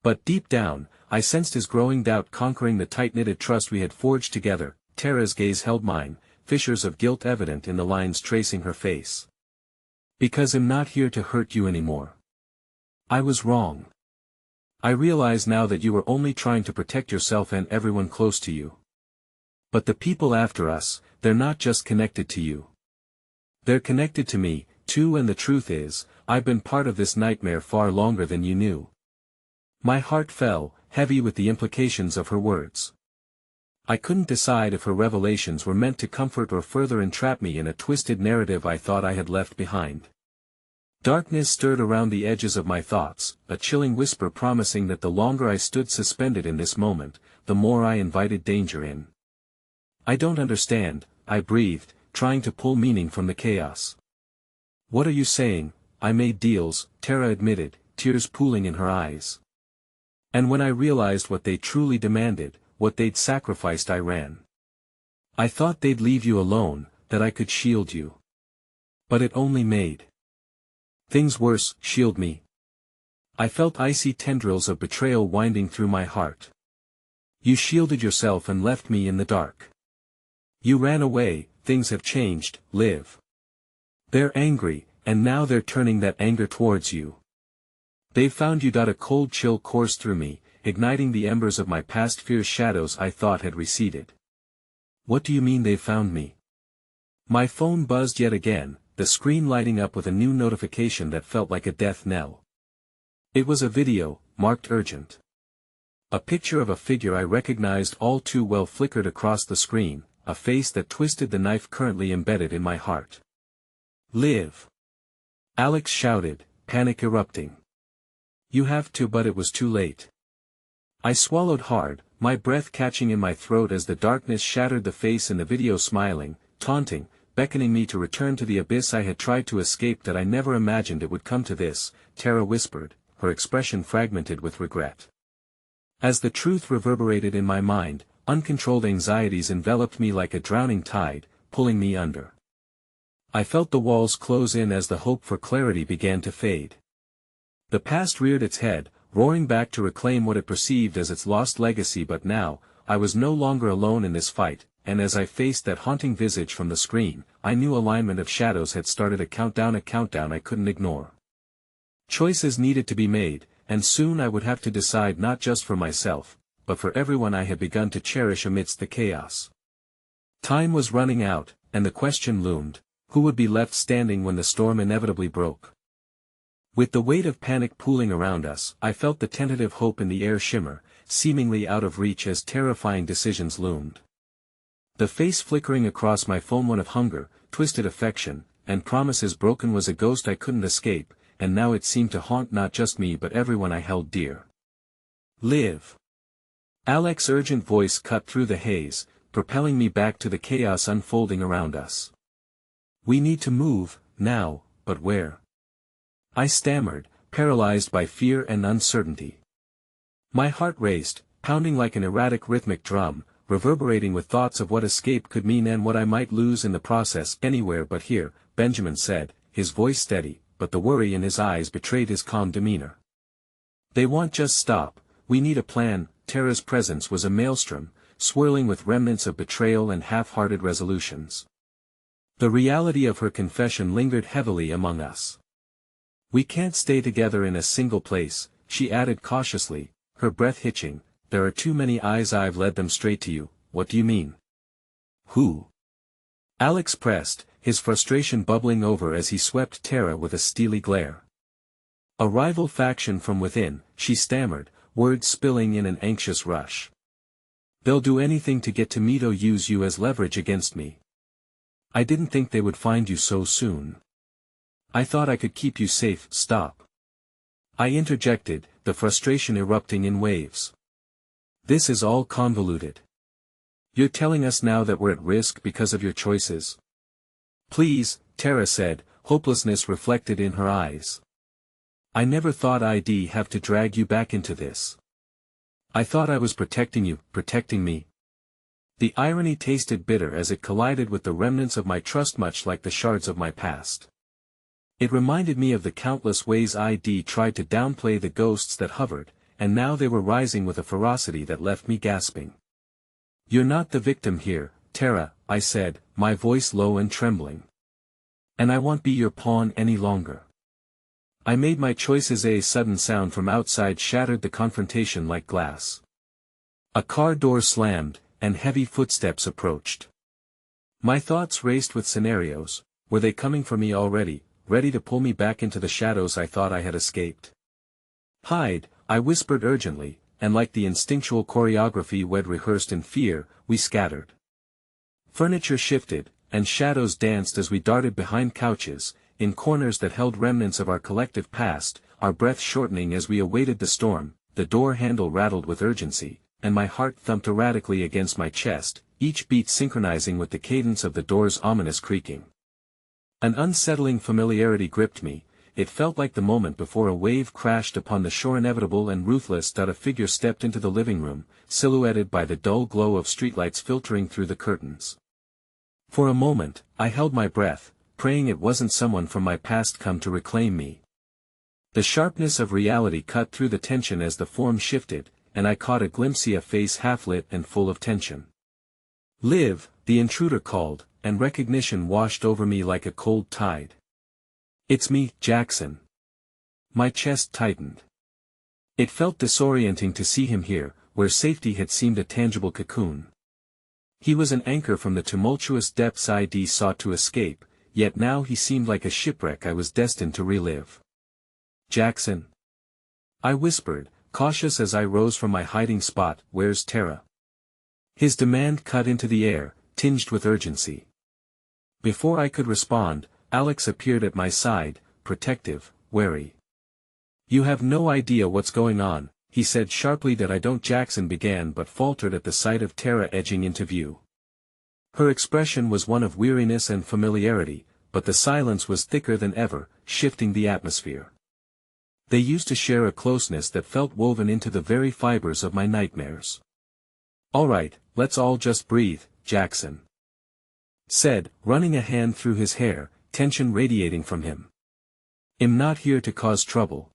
But deep down, I sensed his growing doubt conquering the tight-knitted trust we had forged together. Tara's gaze held mine, fissures of guilt evident in the lines tracing her face. Because I'm not here to hurt you anymore. I was wrong. I realize now that you were only trying to protect yourself and everyone close to you. But the people after us, they're not just connected to you. They're connected to me, too, and the truth is, I've been part of this nightmare far longer than you knew. My heart fell, heavy with the implications of her words. I couldn't decide if her revelations were meant to comfort or further entrap me in a twisted narrative I thought I had left behind. Darkness stirred around the edges of my thoughts, a chilling whisper promising that the longer I stood suspended in this moment, the more I invited danger in. I don't understand, I breathed, trying to pull meaning from the chaos. What are you saying? I made deals, Tara admitted, tears pooling in her eyes. And when I realized what they truly demanded, what they'd sacrificed, I ran. I thought they'd leave you alone, that I could shield you. But it only made things worse. Shield me. I felt icy tendrils of betrayal winding through my heart. You shielded yourself and left me in the dark. You ran away. Things have changed, Liv. They're angry, and now they're turning that anger towards you. They've found you. A cold chill coursed through me, igniting the embers of my past fears. Shadows I thought had receded. What do you mean they've found me? My phone buzzed yet again, the screen lighting up with a new notification that felt like a death knell. It was a video, marked urgent. A picture of a figure I recognized all too well flickered across the screen, a face that twisted the knife currently embedded in my heart. Liv! Alex shouted, panic erupting. You have to, but it was too late. I swallowed hard, my breath catching in my throat as the darkness shattered the face in the video, smiling, taunting, beckoning me to return to the abyss I had tried to escape. That I never imagined it would come to this, Tara whispered, her expression fragmented with regret. As the truth reverberated in my mind, uncontrolled anxieties enveloped me like a drowning tide, pulling me under. I felt the walls close in as the hope for clarity began to fade. The past reared its head, roaring back to reclaim what it perceived as its lost legacy. But now, I was no longer alone in this fight, and as I faced that haunting visage from the screen, I knew alignment of shadows had started a countdown I couldn't ignore. Choices needed to be made, and soon I would have to decide not just for myself, but for everyone I had begun to cherish amidst the chaos. Time was running out, and the question loomed, who would be left standing when the storm inevitably broke? With the weight of panic pooling around us, I felt the tentative hope in the air shimmer, seemingly out of reach as terrifying decisions loomed. The face flickering across my phone, one of hunger, twisted affection, and promises broken, was a ghost I couldn't escape, and now it seemed to haunt not just me but everyone I held dear. Liv! Alex's urgent voice cut through the haze, propelling me back to the chaos unfolding around us. We need to move, now, but where? I stammered, paralyzed by fear and uncertainty. My heart raced, pounding like an erratic rhythmic drum, reverberating with thoughts of what escape could mean and what I might lose in the process. Anywhere but here, Benjamin said, his voice steady, but the worry in his eyes betrayed his calm demeanor. They won't just stop, we need a plan. Tara's presence was a maelstrom, swirling with remnants of betrayal and half-hearted resolutions. The reality of her confession lingered heavily among us. We can't stay together in a single place, she added cautiously, her breath hitching. There are too many eyes. I've led them straight to you. What do you mean? Who? Alex pressed, his frustration bubbling over as he swept Tara with a steely glare. A rival faction from within, she stammered, words spilling in an anxious rush. They'll do anything to get to me, to use you as leverage against me. I didn't think they would find you so soon. I thought I could keep you safe. Stop. I interjected, the frustration erupting in waves. This is all convoluted. You're telling us now that we're at risk because of your choices? Please, Tara said, hopelessness reflected in her eyes. I never thought I'd have to drag you back into this. I thought I was protecting you, protecting me. The irony tasted bitter as it collided with the remnants of my trust, much like the shards of my past. It reminded me of the countless ways I'd tried to downplay the ghosts that hovered, and now they were rising with a ferocity that left me gasping. You're not the victim here, Tara, I said, my voice low and trembling. And I won't be your pawn any longer. I made my choices. A sudden sound from outside shattered the confrontation like glass. A car door slammed, and heavy footsteps approached. My thoughts raced with scenarios. Were they coming for me already, ready to pull me back into the shadows I thought I had escaped? Hide, I whispered urgently, and like the instinctual choreography we'd rehearsed in fear, we scattered. Furniture shifted, and shadows danced as we darted behind couches, in corners that held remnants of our collective past, our breath shortening as we awaited the storm. The door handle rattled with urgency, and my heart thumped erratically against my chest, each beat synchronizing with the cadence of the door's ominous creaking. An unsettling familiarity gripped me. It felt like the moment before a wave crashed upon the shore, inevitable and ruthless. A figure stepped into the living room, silhouetted by the dull glow of streetlights filtering through the curtains. For a moment, I held my breath, praying it wasn't someone from my past come to reclaim me. The sharpness of reality cut through the tension as the form shifted, and I caught a glimpse of a face half-lit and full of tension. "Liv," the intruder called, and recognition washed over me like a cold tide. "It's me, Jackson." My chest tightened. It felt disorienting to see him here, where safety had seemed a tangible cocoon. He was an anchor from the tumultuous depths I'd sought to escape, yet now he seemed like a shipwreck I was destined to relive. "Jackson," I whispered, cautious as I rose from my hiding spot, "where's Tara?" His demand cut into the air, tinged with urgency. Before I could respond, Alex appeared at my side, protective, wary. "You have no idea what's going on," he said sharply. "That I don't," Jackson began, but faltered at the sight of Tara edging into view. Her expression was one of weariness and familiarity, but the silence was thicker than ever, shifting the atmosphere. They used to share a closeness that felt woven into the very fibers of my nightmares. "All right, let's all just breathe," Jackson said, running a hand through his hair, tension radiating from him. "I'm not here to cause trouble.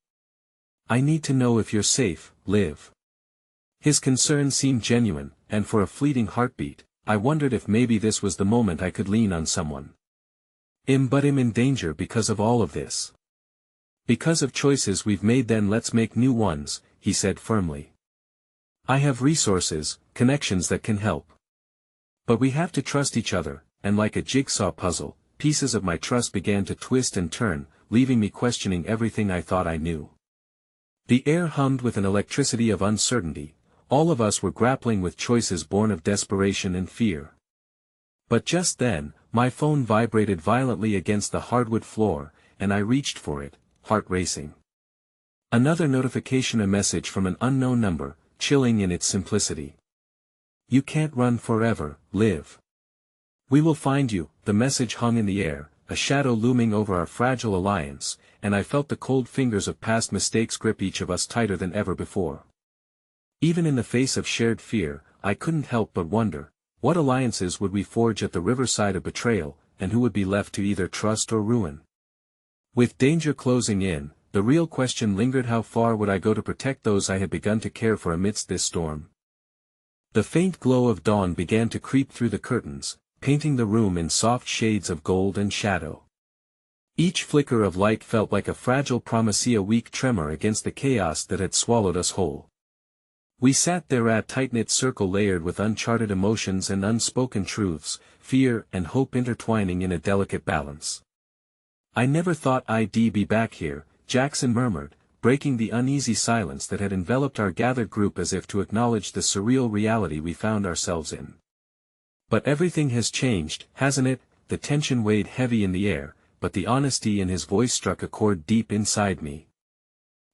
I need to know if you're safe, Liv." His concern seemed genuine, and for a fleeting heartbeat, I wondered if maybe this was the moment I could lean on someone. But I'm in danger because of all of this. "Because of choices we've made." "Then let's make new ones," he said firmly. "I have resources, connections that can help. But we have to trust each other," and like a jigsaw puzzle, pieces of my trust began to twist and turn, leaving me questioning everything I thought I knew. The air hummed with an electricity of uncertainty. All of us were grappling with choices born of desperation and fear. But just then, my phone vibrated violently against the hardwood floor, and I reached for it, heart racing. Another notification, a message from an unknown number, chilling in its simplicity. "You can't run forever, Liv. We will find you." The message hung in the air, a shadow looming over our fragile alliance, and I felt the cold fingers of past mistakes grip each of us tighter than ever before. Even in the face of shared fear, I couldn't help but wonder, what alliances would we forge at the riverside of betrayal, and who would be left to either trust or ruin? With danger closing in, the real question lingered: how far would I go to protect those I had begun to care for amidst this storm? The faint glow of dawn began to creep through the curtains, painting the room in soft shades of gold and shadow. Each flicker of light felt like a fragile promise, a weak tremor against the chaos that had swallowed us whole. We sat there, a tight-knit circle layered with uncharted emotions and unspoken truths, fear and hope intertwining in a delicate balance. "I never thought I'd be back here," Jackson murmured, breaking the uneasy silence that had enveloped our gathered group as if to acknowledge the surreal reality we found ourselves in. "But everything has changed, hasn't it?" The tension weighed heavy in the air, but the honesty in his voice struck a chord deep inside me.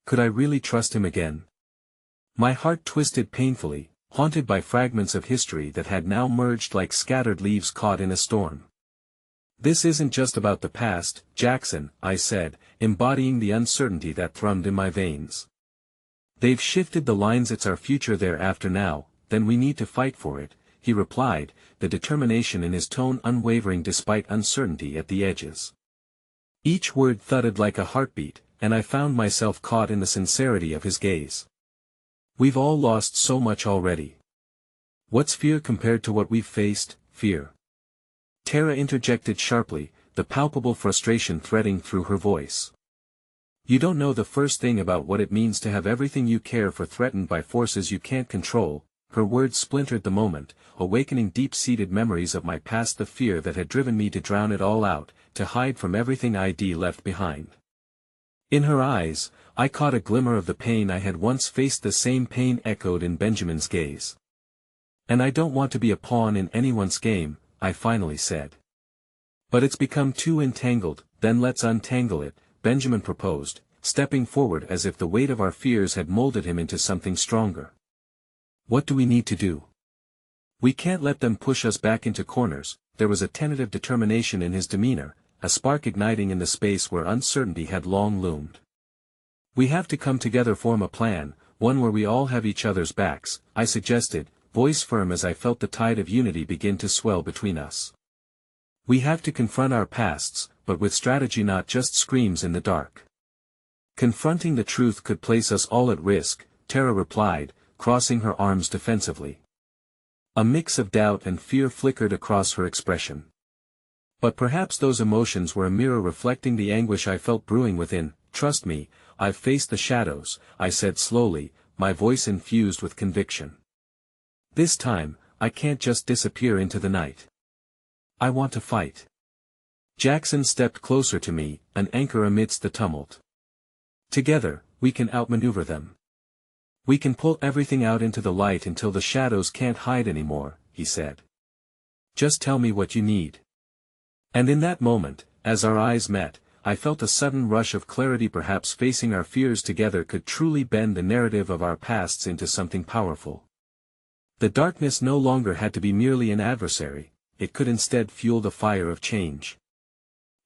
Could I really trust him again? My heart twisted painfully, haunted by fragments of history that had now merged like scattered leaves caught in a storm. "This isn't just about the past, Jackson," I said, embodying the uncertainty that thrummed in my veins. "They've shifted the lines. It's our future thereafter now, then we need to fight for it," he replied, the determination in his tone unwavering despite uncertainty at the edges. Each word thudded like a heartbeat, and I found myself caught in the sincerity of his gaze. "We've all lost so much already. What's fear compared to what we've faced?" "Fear?" Tara interjected sharply, the palpable frustration threading through her voice. "You don't know the first thing about what it means to have everything you care for threatened by forces you can't control." Her words splintered the moment, awakening deep-seated memories of my past, the fear that had driven me to drown it all out, to hide from everything I'd left behind. In her eyes, I caught a glimmer of the pain I had once faced, the same pain echoed in Benjamin's gaze. "And I don't want to be a pawn in anyone's game," I finally said. "But it's become too entangled," then let's untangle it, Benjamin proposed, stepping forward as if the weight of our fears had molded him into something stronger. What do we need to do? We can't let them push us back into corners. There was a tentative determination in his demeanor, a spark igniting in the space where uncertainty had long loomed. We have to come together, form a plan, one where we all have each other's backs, I suggested, voice firm as I felt the tide of unity begin to swell between us. We have to confront our pasts, but with strategy, not just screams in the dark. Confronting the truth could place us all at risk, Tara replied, crossing her arms defensively. A mix of doubt and fear flickered across her expression. But perhaps those emotions were a mirror reflecting the anguish I felt brewing within. Trust me, I've faced the shadows, I said slowly, my voice infused with conviction. This time, I can't just disappear into the night. I want to fight. Jackson stepped closer to me, an anchor amidst the tumult. Together, we can outmaneuver them. We can pull everything out into the light until the shadows can't hide anymore, he said. Just tell me what you need. And in that moment, as our eyes met, I felt a sudden rush of clarity. Perhaps facing our fears together could truly bend the narrative of our pasts into something powerful. The darkness no longer had to be merely an adversary, it could instead fuel the fire of change.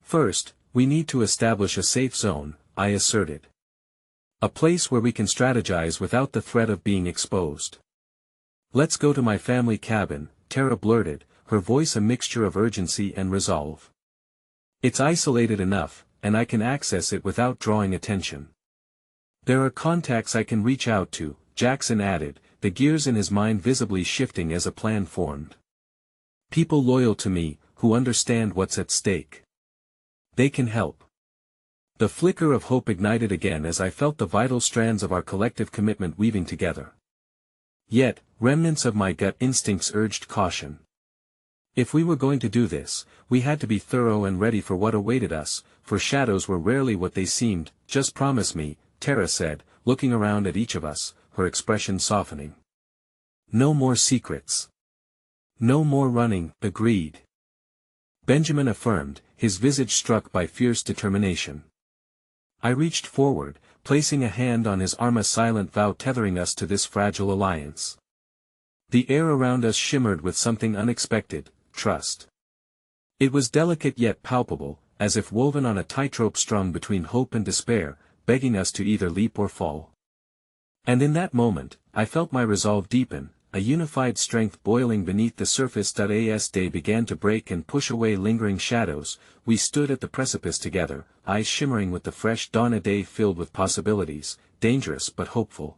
First, we need to establish a safe zone, I asserted. A place where we can strategize without the threat of being exposed. Let's go to my family cabin, Tara blurted, her voice a mixture of urgency and resolve. It's isolated enough, and I can access it without drawing attention. There are contacts I can reach out to, Jackson added, the gears in his mind visibly shifting as a plan formed. People loyal to me, who understand what's at stake. They can help. The flicker of hope ignited again as I felt the vital strands of our collective commitment weaving together. Yet, remnants of my gut instincts urged caution. If we were going to do this, we had to be thorough and ready for what awaited us, for shadows were rarely what they seemed. Just promise me, Tara said, looking around at each of us, her expression softening. No more secrets. No more running, agreed. Benjamin affirmed, his visage struck by fierce determination. I reached forward, placing a hand on his arm, a silent vow tethering us to this fragile alliance. The air around us shimmered with something unexpected, trust. It was delicate yet palpable, as if woven on a tightrope strung between hope and despair, begging us to either leap or fall. And in that moment, I felt my resolve deepen, a unified strength boiling beneath the surface. As day began to break and push away lingering shadows, we stood at the precipice together, eyes shimmering with the fresh dawn, a day filled with possibilities, dangerous but hopeful.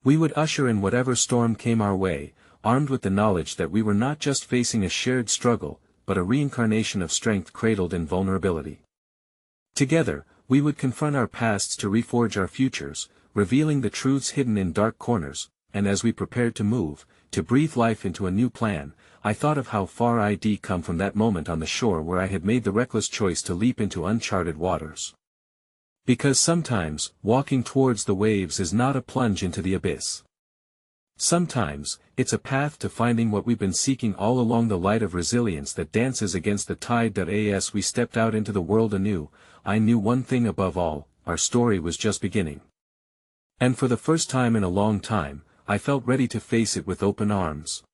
We would usher in whatever storm came our way, armed with the knowledge that we were not just facing a shared struggle, but a reincarnation of strength cradled in vulnerability. Together, we would confront our pasts to reforge our futures, revealing the truths hidden in dark corners. And as we prepared to move, to breathe life into a new plan, I thought of how far I'd come from that moment on the shore where I had made the reckless choice to leap into uncharted waters. Because sometimes, walking towards the waves is not a plunge into the abyss. Sometimes, it's a path to finding what we've been seeking all along, the light of resilience that dances against the tide. As we stepped out into the world anew, I knew one thing above all, our story was just beginning. And for the first time in a long time, I felt ready to face it with open arms.